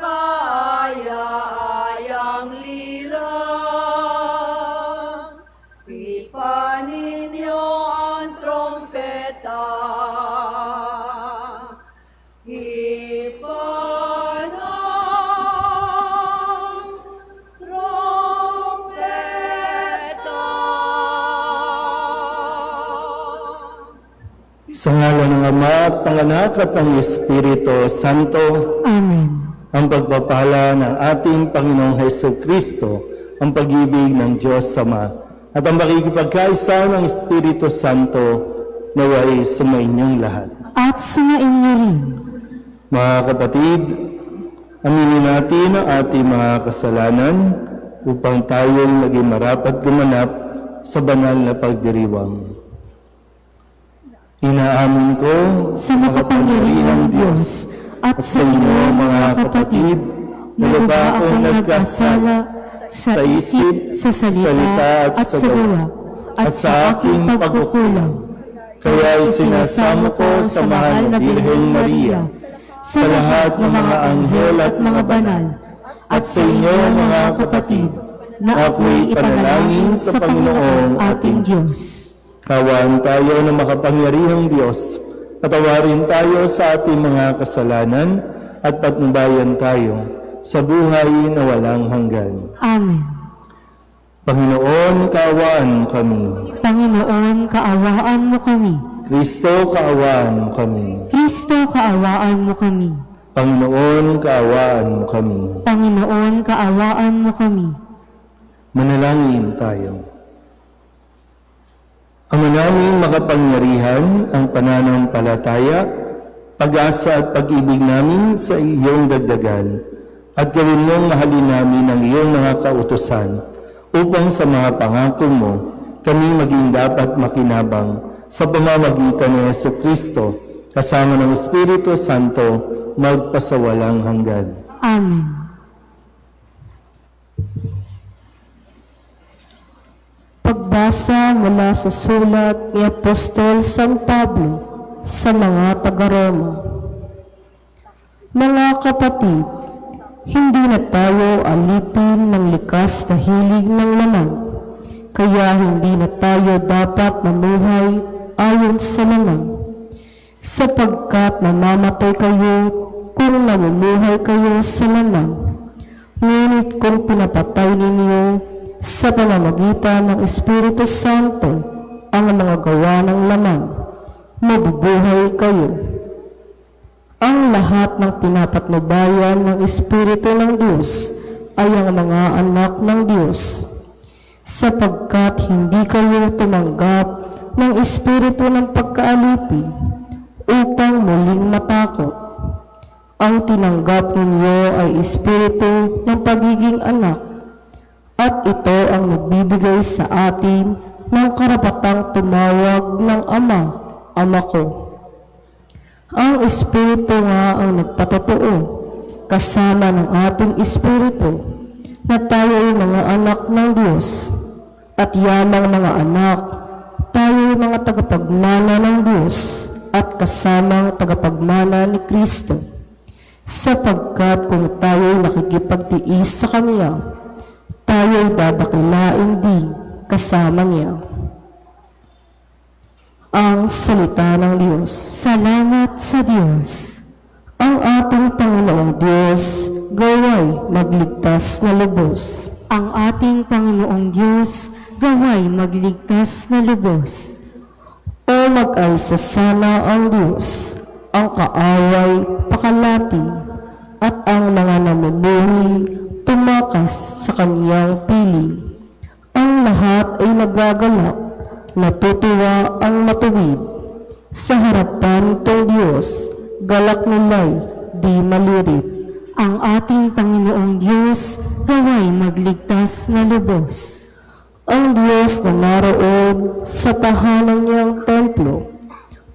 kaaya-ayang lira. Ipanin niyo ang trompeta. Ipan ang trompeta. Sa ngalan ng Ama at ng Anak at ng Espiritu Santo. Amen. Ang pagpapala ng ating Panginoong Hesukristo, ang pag-ibig ng Diyos Ama, at ang makikipagkaisa ng Espiritu Santo naway sumainyong lahat. At sumain niyo rin. Mga kapatid, aminin natin ang ating mga kasalanan upang tayo'y maging marapat gumanap sa banal na pagdiriwang. Inaamin ko Sa makapangyarihang Diyos at sa inyo mga kapatid, na ba akong nagkasala sa isip, sa salita at sa gawa, at sa aking pagkukulang. Kaya isinasamo ko sa mahal na Birheng Maria, sa lahat ng mga anghel at mga banal, at sa inyo mga kapatid, na ako'y ipanalangin sa Panginoong ating Diyos. Kawaan tayo ng makapangyarihang Diyos. Patawarin tayo sa ating mga kasalanan at patnubayan tayo sa buhay na walang hanggan. Amen. Panginoon, kaawaan kami. Panginoon, kaawaan mo kami. Kristo, kaawaan mo kami. Kristo, kaawaan mo kami. Panginoon, kaawaan mo kami. Panginoon, kaawaan mo kami. Manalangin tayo. Ama naming makapangyarihan, ang pananampalataya, pag-asa at pag-ibig namin sa iyong dagdagan, at gawin mong mahalin namin ang iyong mga kautusan, upang sa mga pangako mo, kami maging dapat makinabang sa pamamagitan ni Jesucristo, kasama ng Espiritu Santo, magpasawalang hanggan. Amen. Pagbasa mula sa sulat ni Apostol San Pablo sa mga taga-Roma. Mga kapatid, hindi na tayo alipin ng likas na hilig ng laman, kaya hindi na tayo dapat mamuhay ayon sa laman. Sapagkat mamamatay kayo kung namumuhay kayo sa laman, ngunit kung pinapatay ninyo sa pamamagitan ng Espiritu Santo ang mga gawa ng laman, mabubuhay kayo. Ang lahat ng pinapatnubayan ng Espiritu ng Diyos ay ang mga anak ng Diyos, sapagkat hindi kayo tumanggap ng Espiritu ng pagkaalipin upang muling matakot. Ang tinanggap ninyo ay Espiritu ng pagiging anak, at ito ang nagbibigay sa atin ng karapatang tumawag ng Ama, Ama ko. Ang Espiritu nga ang nagpatotoo, kasama ng ating Espiritu, na tayo ay mga anak ng Diyos. At yamang mga anak, tayo ay mga tagapagmana ng Diyos at kasamang tagapagmana ni Kristo. Sapagkat kung tayo ay nakikipagtiis sa Kanya, tayo'y dadakilain din kasama niya. Ang salita ng Diyos. Salamat sa Diyos. Ang ating Panginoong Diyos, gaway magligtas na lubos. Ang ating Panginoong Diyos, gaway magligtas na lubos. O mag-alsa sana ang Diyos, ang kaaway pakalati, at ang mga namumuhay tumakas sa kaniyang piling. Ang lahat ay nagagalak, natutuwa ang matuwid. Sa harapan tong Diyos, galak nila'y di malirip. Ang ating Panginoong Diyos, gaway magligtas na lubos. Ang Diyos na naroon sa tahanan niyang templo,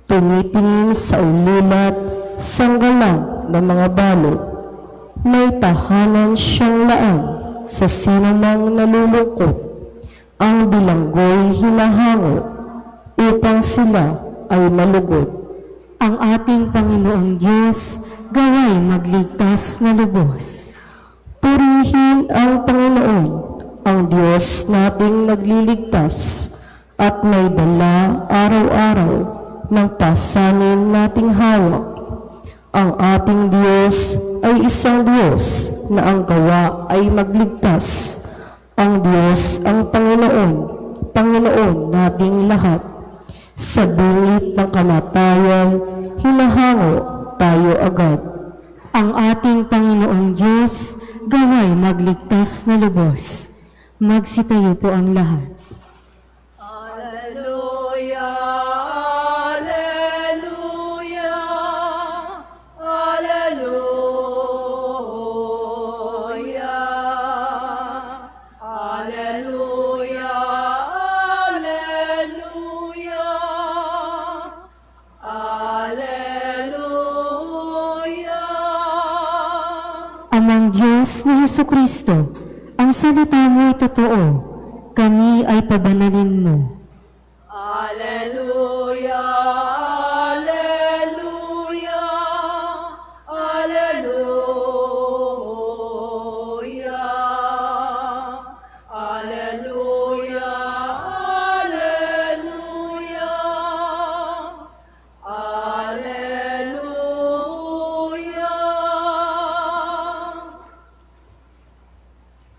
tumitingin sa ulilat, sanggalang ng mga balot. May tahanan siyang laan sa sinumang nalulungkot. Ang bilanggo'y hinahango upang sila ay malugod. Ang ating Panginoong Diyos gaway magligtas na lubos. Purihin ang Panginoon, ang Diyos nating nagliligtas, at may dala araw-araw ng pasanin nating hawak. Ang ating Diyos ay isang Diyos na ang gawa ay magligtas. Ang Diyos ang Panginoon nating lahat. Sa bingit ng kamatayan, hinahango tayo agad. Ang ating Panginoong Diyos gaway magligtas na lubos. Magsitayo po ang lahat. Alleluia, Alleluia, Alleluia, Alleluia, Alleluia, Alleluia. Amang Diyos ni Hesukristo, ang salita mo'y totoo, kami ay pabanalin mo. Alleluia, Alleluia, Alleluia, Alleluia, Alleluia, Alleluia.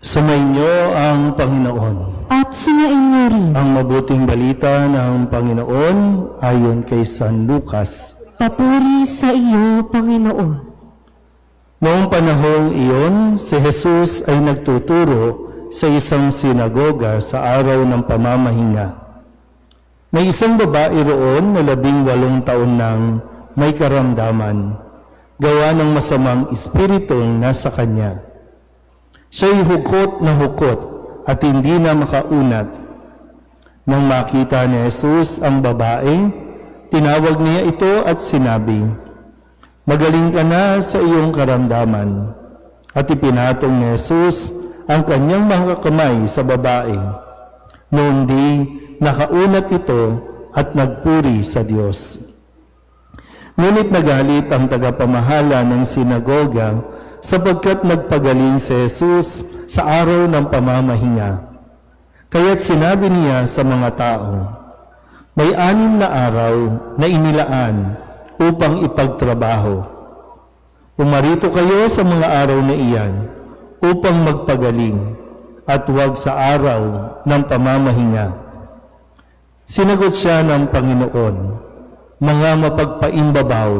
Sumainyo ang Panginoon. At sumain niyo rin. Ang mabuting balita ng Panginoon ayon kay San Lucas. Papuri sa iyo, Panginoon. Noong panahong iyon, si Jesus ay nagtuturo sa isang sinagoga sa araw ng pamamahinga. May isang babae roon na 18 taon nang may karamdaman, gawa ng masamang espiritong nasa kanya. Siya'y hukot na hukot at hindi na makaunat. Nang makita ni Jesus ang babae, tinawag niya ito at sinabi, "Magaling ka na sa iyong karamdaman." At ipinatong ni Jesus ang kanyang mga kamay sa babae. Noon di, nakaunat ito at nagpuri sa Diyos. Ngunit nagalit ang tagapamahala ng sinagoga sapagkat nagpagaling si Jesus sa araw ng pamamahinga. Kaya't sinabi niya sa mga tao, "May 6 na araw na inilaan upang ipagtrabaho. Pumarito kayo sa mga araw na iyan upang magpagaling at huwag sa araw ng pamamahinga." Sinagot siya ng Panginoon, "Mga mapagpaimbabaw,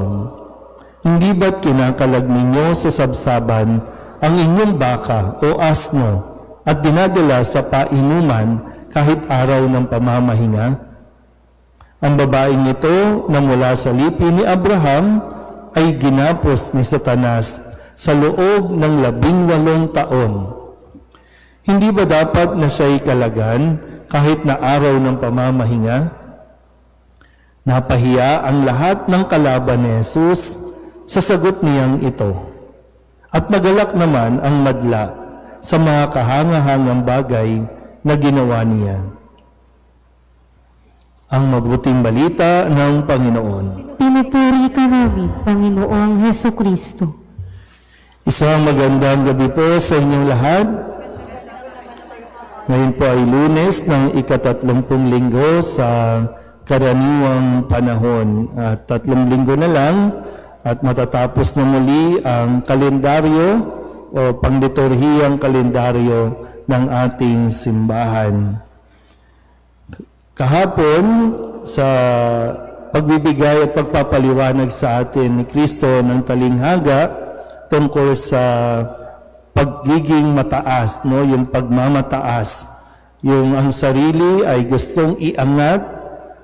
hindi ba't kinakalag ninyo sa sabsaban ang inyong baka o asno at dinadala sa painuman kahit araw ng pamamahinga? Ang babaeng ito na mula sa lipi ni Abraham ay ginapos ni Satanas sa loob ng 18 taon. Hindi ba dapat na siya'y kalagan kahit na araw ng pamamahinga?" Napahiya ang lahat ng kalaban ni Jesus sa sagot niyang ito. At nagalak naman ang madla sa mga kahangahangang bagay na ginawa niya. Ang mabuting balita ng Panginoon. Pinupuri ka namin, Panginoong Hesukristo. Isang magandang gabi po sa inyong lahat. Ngayon po ay Lunes ng ika-30 linggo sa karaniwang panahon. At 3 linggo na lang at matatapos na muli ang kalendaryo o pangliturhiyang kalendaryo ng ating simbahan. Kahapon, sa pagbibigay at pagpapaliwanag sa atin ni Kristo ng talinghaga tungkol sa pagiging mataas, no? Yung pagmamataas, yung ang sarili ay gustong iangat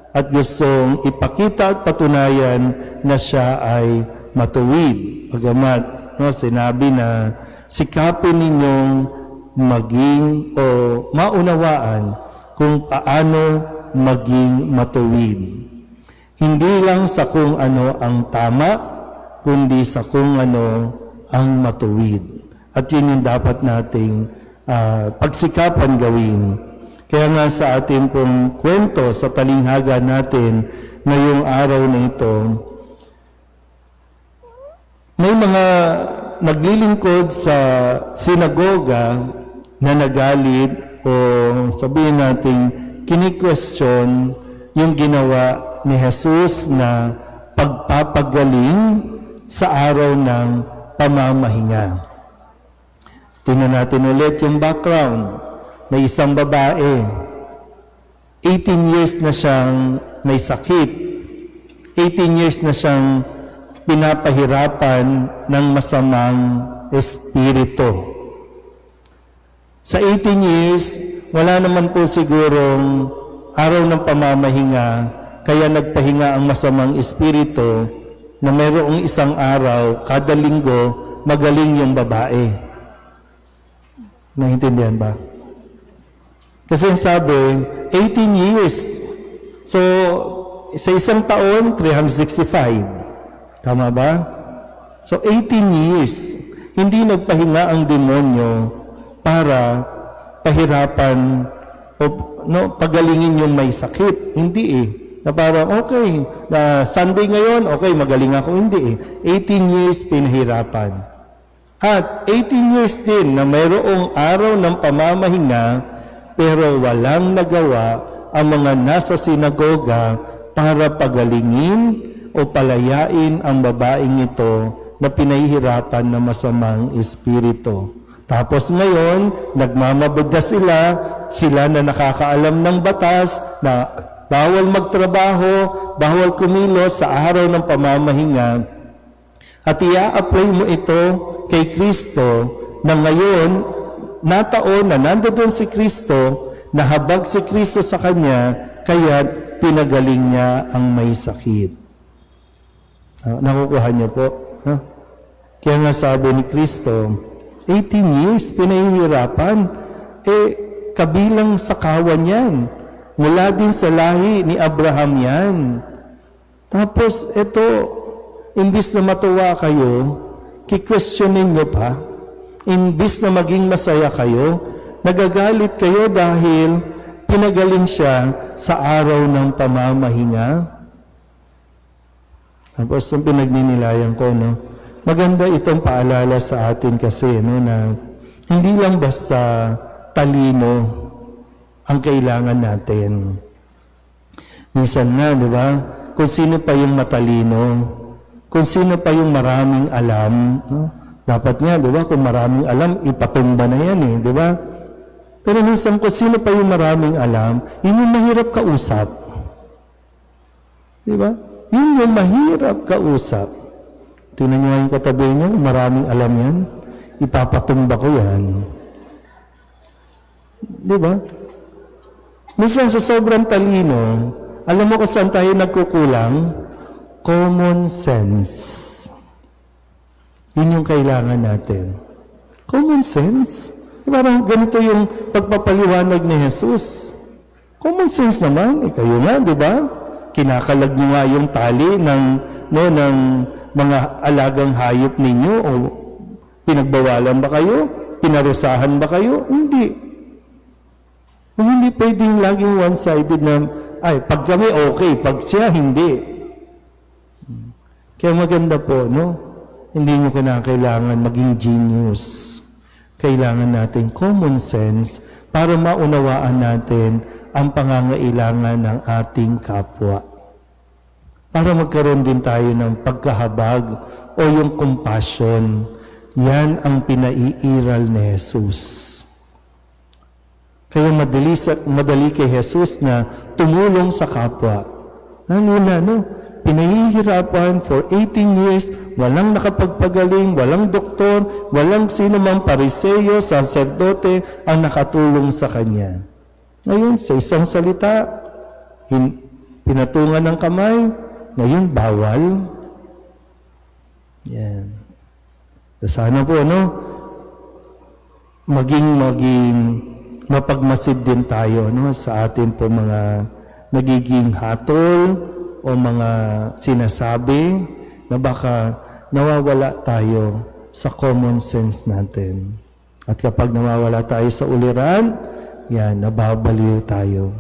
at gustong ipakita at patunayan na siya ay matuwid. Bagamat sinabi na sikapin ninyong maging o maunawaan kung paano maging matuwid. Hindi lang sa kung ano ang tama, kundi sa kung ano ang matuwid. At yun yung dapat nating pagsikapan gawin. Kaya nga sa ating pong kwento, sa talinghaga natin ngayong araw na ito, May mga naglilingkod sa sinagoga na nagalit o sabihin natin kini-question yung ginawa ni Jesus na pagpapagaling sa araw ng pamamahinga. Tingnan natin ulit yung background. May isang babae, 18 years na siyang may sakit. 18 years na siyang pinapahirapan ng masamang espiritu. Sa 18 years, wala naman po sigurong araw ng pamamahinga, kaya nagpahinga ang masamang espiritu na mayroong isang araw, kada linggo, magaling yung babae. Naintindihan ba? Kasi sabi, 18 years. So, sa isang taon, 365. Tama ba? So, 18 years. Hindi nagpahinga ang demonyo para pahirapan o pagalingin yung may sakit. Hindi eh. Na parang, okay, na Sunday ngayon, okay, magaling ako. Hindi eh. 18 years pinahirapan. At 18 years din na mayroong araw ng pamamahinga, pero walang nagawa ang mga nasa sinagoga para pagalingin o palayain ang babaeng ito na pinahihirapan ng masamang espiritu. Tapos ngayon, nagmamabudda sila na nakakaalam ng batas na bawal magtrabaho, bawal kumilos sa araw ng pamamahinga, at i-apply mo ito kay Kristo na ngayon, nataon na nandoon si Kristo, nahabag si Kristo sa kanya, kaya pinagaling niya ang may sakit. Nakukuha niyo po? Huh? Kaya nga sabi ni Kristo, 18 years pinahihirapan, kabilang sa kawan yan. Mula din sa lahi ni Abraham yan. Tapos ito, imbis na matuwa kayo, kikwestiyonin nyo pa. Imbis na maging masaya kayo, nagagalit kayo dahil pinagaling siya sa araw ng pamamahinga. Tapos yung pinagninilayan ko, no? Maganda itong paalala sa atin kasi, no, na hindi lang basta talino ang kailangan natin. Minsan nga, di ba? Kung sino pa yung matalino, kung sino pa yung maraming alam, no? Dapat nga, di ba, kung maraming alam, ipatumba na yan eh, di ba? Pero minsan, kung sino pa yung maraming alam, yun yung mahirap kausap. Di ba? Yun yung mahirap kausap. Tingnan nyo yung katabi nyo, maraming alam yan, ipapatumba ko yan. Di ba? Minsan, sa sobrang talino, alam mo kung saan tayo nagkukulang? Common sense. Yun yung kailangan natin. Common sense. Parang ganito yung pagpapaliwanag ni Jesus. Common sense naman. Kayo nga, di ba? Kinakalag nyo nga yung tali ng mga alagang hayop ninyo o pinagbawalan ba kayo? Pinarusahan ba kayo? Hindi. Hindi pwedeng laging one-sided na, pag kami okay, pag siya hindi. Kaya maganda po, no? Hindi nyo kinakailangan maging genius. Kailangan natin common sense para maunawaan natin ang pangangailangan ng ating kapwa. Para magkaroon din tayo ng pagkahabag o yung compassion. Yan ang pinaiiral ni Jesus. Kaya madali kay Jesus na tumulong sa kapwa. Nanguna, no? Pinahihirapan for 18 years, walang nakapagpagaling, walang doktor, walang sino mang pariseyo, saserdote ang nakatulong sa kanya. Ngayon, sa isang salita, pinatungan ng kamay, ngayon bawal. Yan. Sana po, no? Maging mapagmasid din tayo, no? Sa atin po mga nagiging hatol, o mga sinasabi na baka nawawala tayo sa common sense natin. At kapag nawawala tayo sa uliran, yan, nababaliw tayo.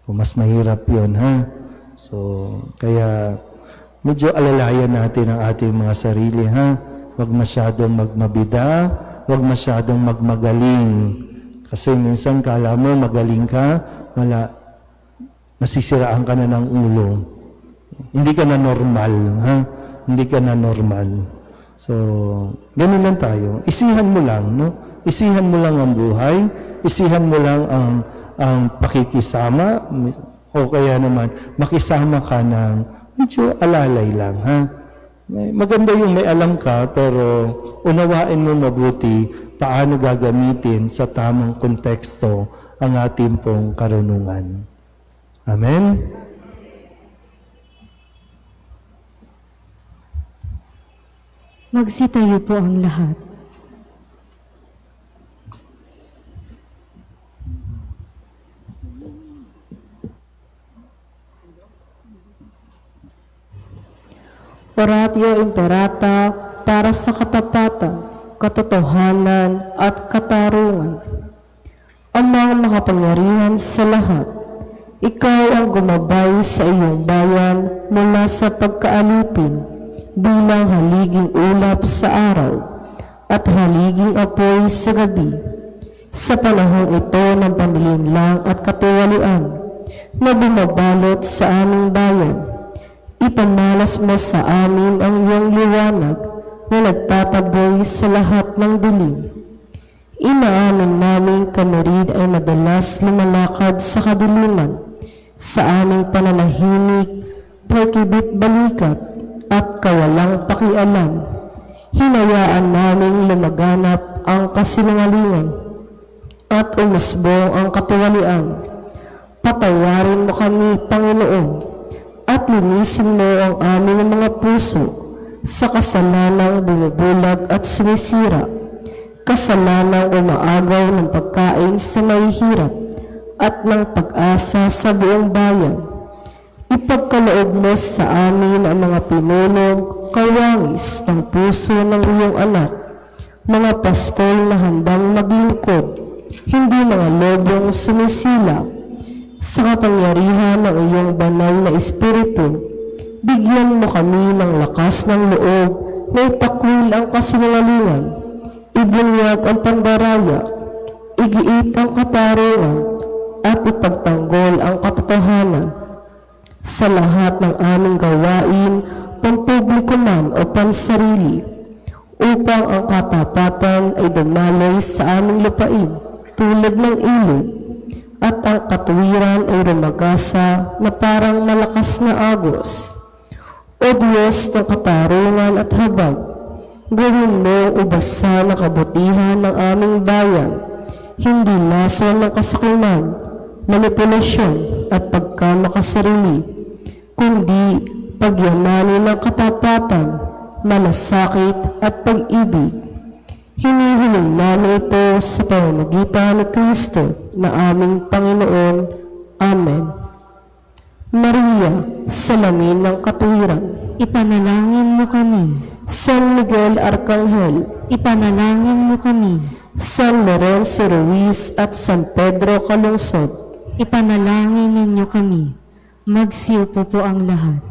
O mas mahirap yun, ha? So, kaya medyo alalayan natin ang ating mga sarili, ha? Huwag masyadong magmabida, huwag masyadong magmagaling. Kasi minsan kala mo magaling ka, nasisiraan ka na ng ulo. Hindi ka na normal, ha? Hindi ka na normal. So, ganun lang tayo. Isihan mo lang, no? Isihan mo lang ang buhay, isihan mo lang ang pakikisama, o kaya naman makisama ka ng medyo alalay lang, ha? Maganda yung may alam ka, pero unawain mo mabuti paano gagamitin sa tamang konteksto ang ating pong karunungan. Amen? Magsitayo po ang lahat. Oratio Imperata para sa katapatan, katotohanan at katarungan. Amang makapangyarihan sa lahat, ikaw ang gumabay sa iyong bayan mula sa pagkaalipin bilang haliging ulap sa araw at haliging apoy sa gabi. Sa panahon ito ng panlilinlang at katiwalian na bumabalot sa aming bayan, ipamalas mo sa amin ang iyong liwanag na nagtataboy sa lahat ng dilim. Inaamin namin kami rin ay madalas lumalakad sa kadiliman, sa aming pananahimik, pagkibit-balikat at kawalang pakialam. Hinayaan naming lumaganap ang kasinungalingan at umusbong ang katiwalian. Patawarin mo kami, Panginoon, at linisin mo ang aming mga puso sa kasalanang bumubulag at sumisira, kasalanang umaagaw ng pagkain sa mahihirap at ng pag-asa sa buong bayan. Ipagkaloob mo sa amin ang mga pinulong kawangis ng puso ng iyong anak, mga pastol na handang maglingkod, hindi mga lobong sumisilap. Sa kapangyarihan ng iyong banal na Espiritu, bigyan mo kami ng lakas ng loob na itakwil ang kasinungalingan, ibunyag ang pandaraya, igiit ang katarungan, at ipagtanggol ang katotohanan. Sa lahat ng aming gawain, pampubliko man o pansarili, upang ang katapatan ay dumaloy sa aming lupain tulad ng ilog, at ang katuwiran ay rumagasa na parang malakas na agos. O Diyos ng katarungan at habag, gawin mo ubasan ng kabutihan ng aming bayan, hindi lason ng kasakiman, manipulasyon at pagkamakasarili, kundi pagyamanin ng katapatan, malasakit at pag-ibig. Hinihiling namin ito sa pamamagitan ni Kristo na aming Panginoon. Amen. Maria, salamin ng katuwiran, Ipanalangin mo kami. San Miguel Arcangel, Ipanalangin mo kami. San Lorenzo Ruiz at San Pedro Calungsod, Ipanalangin ninyo kami. Magsiupo po ang lahat.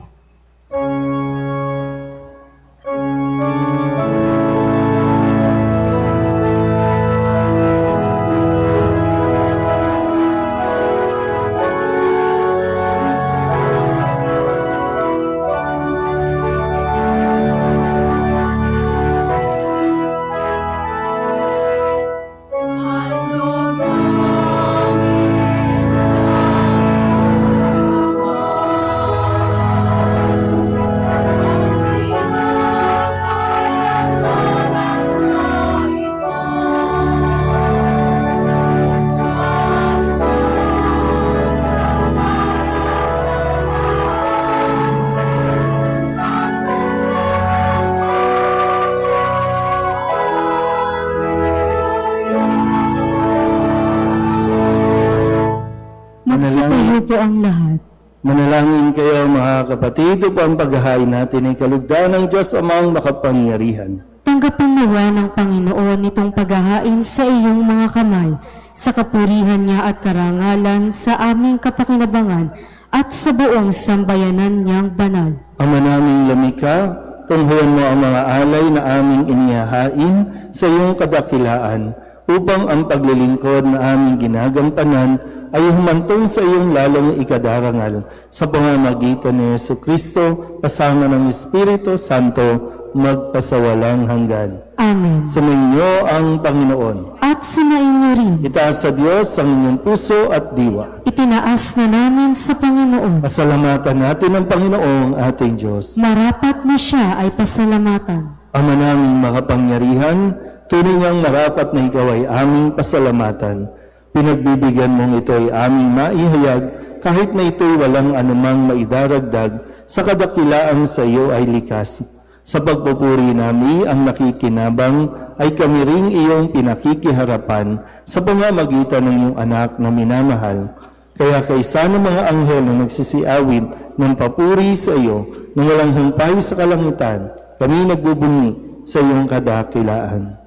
Magsitayo po ang lahat. Manalangin kayo mga kapatid upang paghahain natin ay kalugdan ng Diyos amang makapangyarihan. Tanggapin nawa ng Panginoon itong paghahain sa iyong mga kamay, sa kapurihan niya at karangalan sa aming kapakinabangan at sa buong sambayanan niyang banal. Ama naming lumikha, tunghayan mo ang mga alay na aming inihahain sa iyong kadakilaan, upang ang paglilingkod na aming ginagampanan ay humantong sa iyong lalong ikadarangal sa pamamagitan ni Jesucristo kasama ng Espiritu Santo magpasawalang hanggan. Amen. Sumainyo ang Panginoon. At sumainyo rin, Itaas sa Diyos ang inyong puso at diwa. itinaas na namin sa Panginoon. Pasalamatan natin ang Panginoong ating Diyos. Marapat na siya ay pasalamatan. Ama naming makapangyarihan, tunay ngang marapat na ikaw ay aming pasalamatan. Pinagbibigyan mong ito ay aming maihayag kahit na ito'y walang anumang maidaragdag sa kadakilaan sa iyo ay likas. Sa pagpupuri namin ang nakikinabang ay kami ring iyong pinakikiharapan sa pamamagitan ng iyong anak na minamahal. Kaya kaysa ng mga anghel na nagsisiawit ng papuri sa iyo na walang humpay sa kalangitan, kami nagbubunyi sa iyong kadakilaan.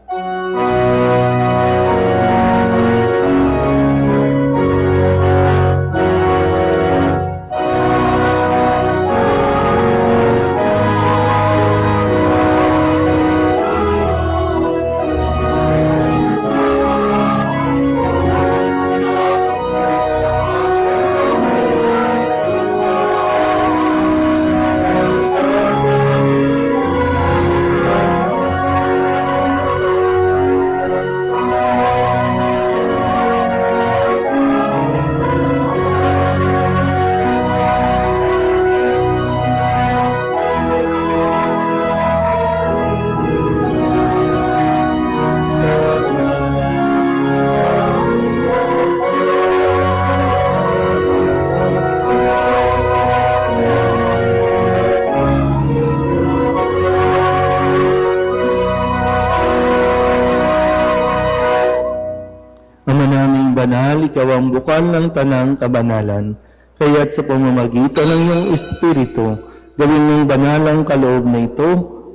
Ama naming banal, ikaw ang bukal ng tanang kabanalan, kaya't sa pamamagitan ng iyong Espiritu, gawin mong banal ang kaloob na ito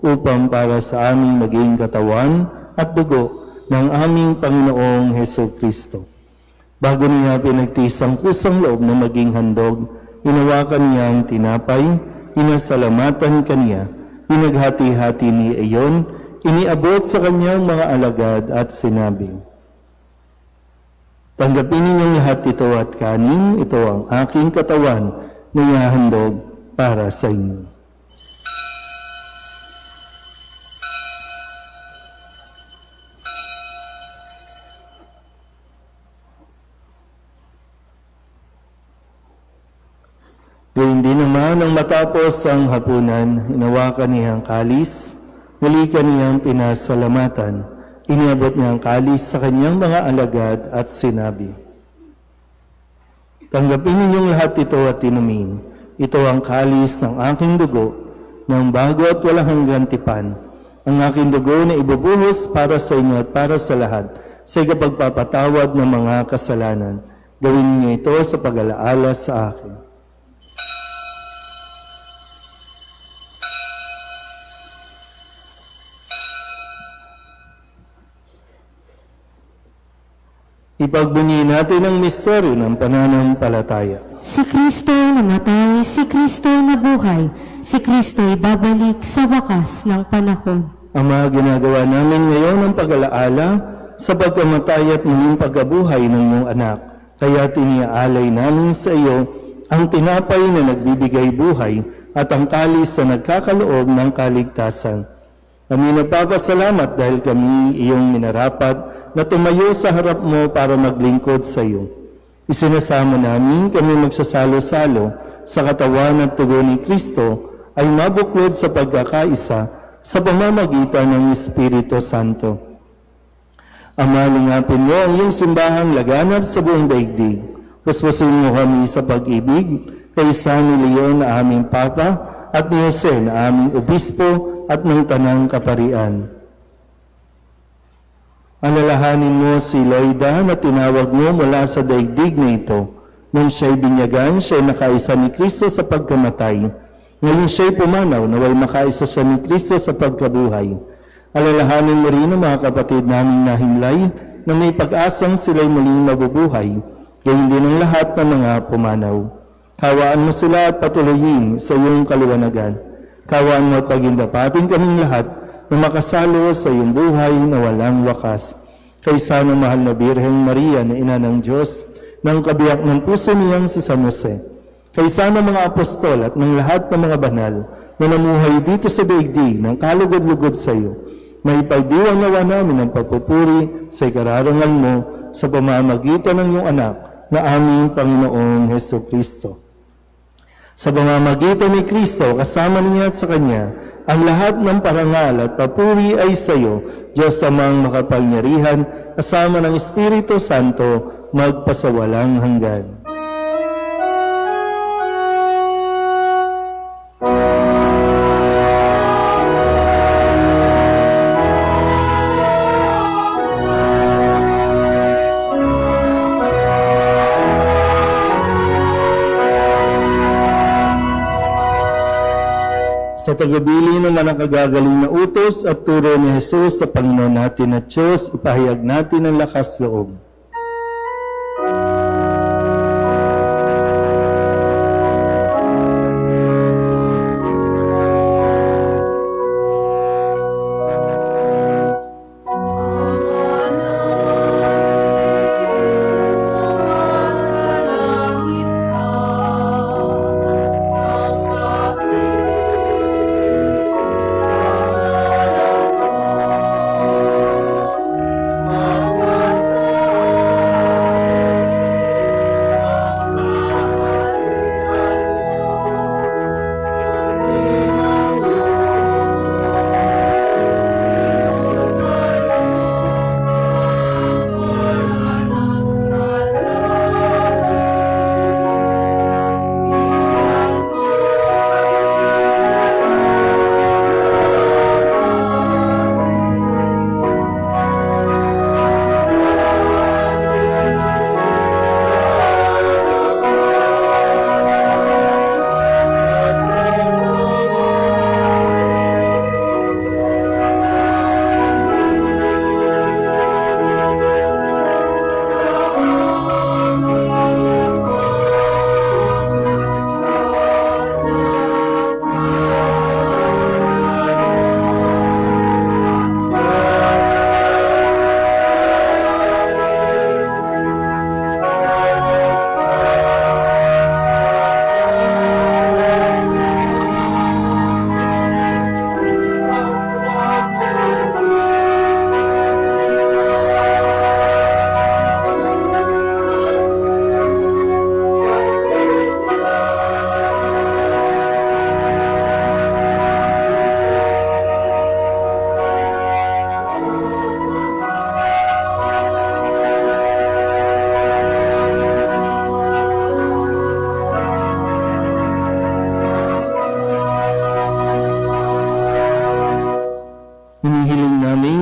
upang para sa aming maging katawan at dugo ng aming Panginoong Hesukristo. Bago niya pinagtiis ang kusang loob na maging handog, inawakan niya ang tinapay, inasalamatan kaniya, pinaghati-hati ni iyon, iniabot sa kanyang mga alagad at sinabi, "Tanggapin ninyong lahat ito at kanin, ito ang aking katawan na ihahandog para sa inyo." Gayun din naman nang matapos ang hapunan, inawakan niya ang kalis, muli kaniyang pinasalamatan, iniabot niya ang kalis sa kanyang mga alagad at sinabi, "Tanggapin ninyong lahat ito at inumin. Ito ang kalis ng aking dugo, ng bago at walang hanggang tipan. Ang aking dugo na ibubuhos para sa inyo at para sa lahat, sa ikapagpapatawad ng mga kasalanan. Gawin niyo ito sa pag-alaala sa akin." Ipagbunyi natin ang misteryo ng pananampalataya. Si Kristo namatay, si Kristo nabuhay, si Kristo ay babalik sa wakas ng panahon. Ama, ginagawa namin ngayon ang pag-alaala sa pagkamatay at muling pagkabuhay ng iyong anak. Kaya tiniaalay namin sa iyo ang tinapay na nagbibigay buhay at ang kalis na nagkakaloob ng kaligtasan. Kami nagpapasalamat dahil kami iyong minarapat na tumayo sa harap mo para maglingkod sa iyo. Isinasama namin kami magsasalo-salo sa katawan at tugo ni Kristo ay mabuklod sa pagkakaisa sa pamamagitan ng Espiritu Santo. Ama, lingapin mo ang iyong simbahang laganap sa buong daigdig. Puspusin mo kami sa pag-ibig kay San Leon na aming Papa at ni Jose na aming Obispo at ng Tanang Kaparian. Alalahanin mo si Loida na tinawag mo mula sa daigdig na ito. Nung siya'y binyagan, siya'y nakaisa ni Kristo sa pagkamatay. Ngayon siya'y pumanaw, naway makaisa siya ni Kristo sa pagkabuhay. Alalahanin mo rin ang mga kapatid naming nahimlay na may pag-asang sila'y muling mabubuhay, gayon din ang lahat ng mga pumanaw. Kawaan mo sila at patuloyin sa iyong kaliwanagan. Kawaan mo at pagindapatin kaming lahat na makasalo sa iyong buhay na walang wakas. Kaysa ng mahal na Birheng Maria na Ina ng Diyos, ng kabiyak ng puso niyang si San Jose, kaysa ng mga apostol at ng lahat ng mga banal na namuhay dito sa daigdig ng kalugod-lugod sa iyo, may pagdiwang nawa namin ang pagpupuri sa ikararangal mo sa pamamagitan ng iyong anak na aming Panginoong Heso Kristo. Sa pamamagitan ni Kristo, kasama niya at sa Kanya, ang lahat ng parangal at papuri ay sa iyo, Diyos amang makapangyarihan, kasama ng Espiritu Santo, magpasawalang hanggan. Sa tagabili ng manakagagaling na utos at turo ni Jesus sa Panginoon natin at Diyos, ipahayag natin ang lakas loob.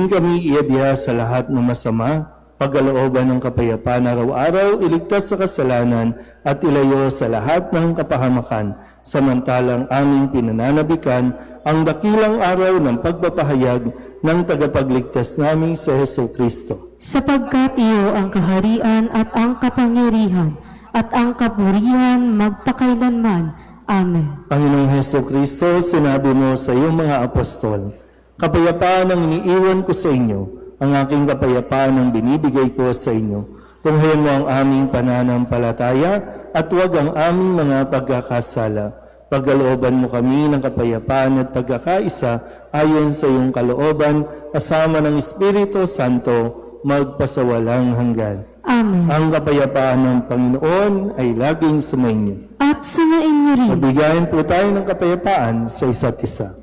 Kami iadya sa lahat ng masama, pagkalooban ng kapayapaan araw-araw, iligtas sa kasalanan at ilayo sa lahat ng kapahamakan, samantalang aming pinananabikan ang dakilang araw ng pagpapahayag ng tagapagligtas naming sa Heso Kristo. Sapagkat iyo ang kaharian at ang kapangyarihan at ang kapurihan magpakailanman. Amen. Panginoong Heso Kristo, sinabi mo sa iyong mga apostol, kapayapaan ang iniiwan ko sa inyo, ang aking kapayapaan ang binibigay ko sa inyo. Tunghayan mo ang aming pananampalataya at huwag ang aming mga pagkakasala. Pagkalooban mo kami ng kapayapaan at pagkakaisa ayon sa iyong kalooban, kasama ng Espiritu Santo, magpasawalang hanggan. Amen. Ang kapayapaan ng Panginoon ay laging sumainyo. At sumain niyo rin. Mabigayan po tayo ng kapayapaan sa isa't isa.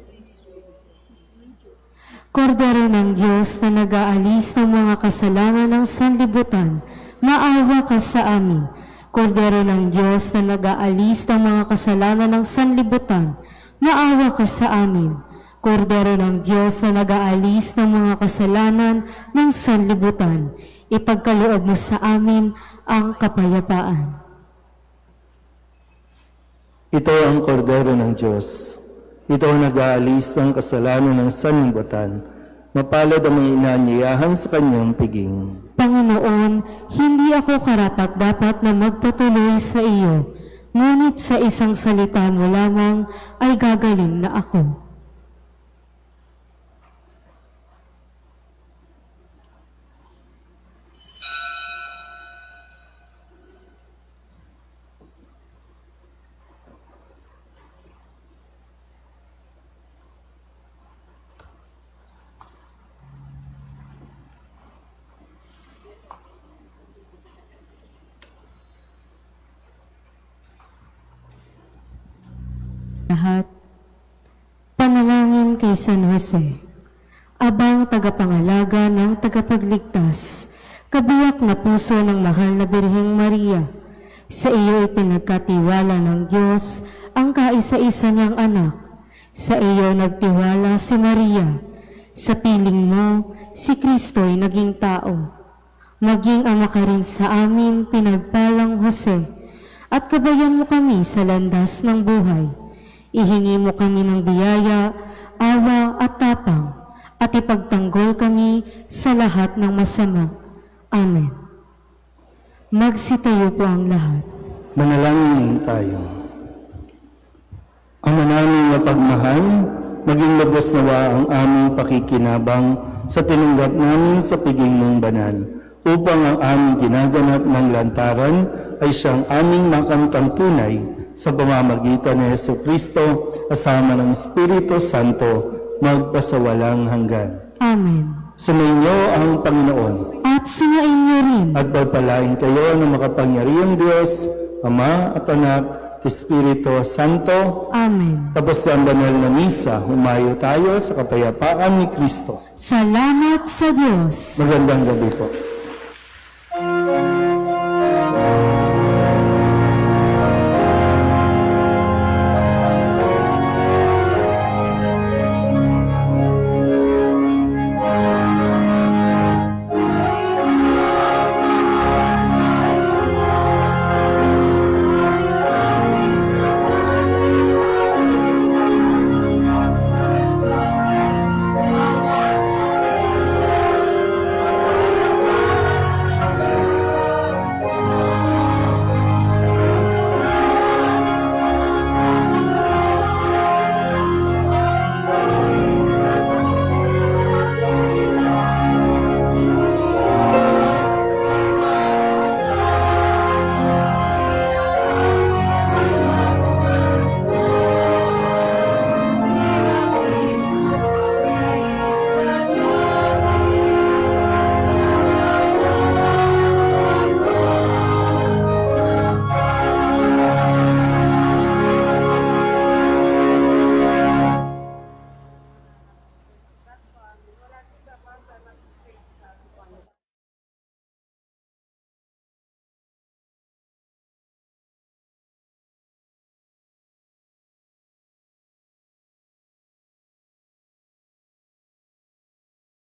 Kordero ng Diyos na nag-aalis ng mga kasalanan ng sanlibutan, maawa ka sa amin. Kordero ng Diyos na nag-aalis ng mga kasalanan ng sanlibutan, maawa ka sa amin. Kordero ng Diyos na nag-aalis ng mga kasalanan ng sanlibutan, ipagkaloob mo sa amin ang kapayapaan. Ito ang kordero ng Diyos. Ito ang nag-aalis ng kasalanan ng sanlibutan. Mapalad ang mga inaanyayahan sa kanyang piging. Panginoon, hindi ako karapat-dapat na magpatuloy sa iyo, ngunit sa isang salita mo lamang ay gagaling na ako. Lahat, panalangin kay San Jose, abang tagapangalaga ng tagapagligtas, kabiyak na puso ng mahal na Birheng Maria. Sa iyo ipinagkatiwala ng Diyos ang kaisa-isa niyang anak. Sa iyo nagtiwala si Maria. Sa piling mo, si Kristo'y naging tao. Maging ama ka rin sa amin, pinagpalang Jose, at kabayan mo kami sa landas ng buhay. Ihingi mo kami ng biyaya, awa at tapang, at ipagtanggol kami sa lahat ng masama. Amen. Magsitayo po ang lahat. Manalangin tayo. Ama naming mapagmahal, maging lubos nawa ang aming pakikinabang sa tinanggap namin sa piging mong banal, upang ang aming ginaganap ng lantaran ay siyang aming makamtang tunay sa pamamagitan ni Yesu Kristo, kasama ng Espiritu Santo, magpasawalang hanggan. Amen. Sumainyo ang Panginoon, At sumain niyo rin. at pagpalain kayo ng makapangyarihang Diyos, Ama at Anak, at Espiritu Santo. Amen. Tapos ang banal na misa, humayo tayo sa kapayapaan ni Kristo. Salamat sa Diyos. Magandang gabi po.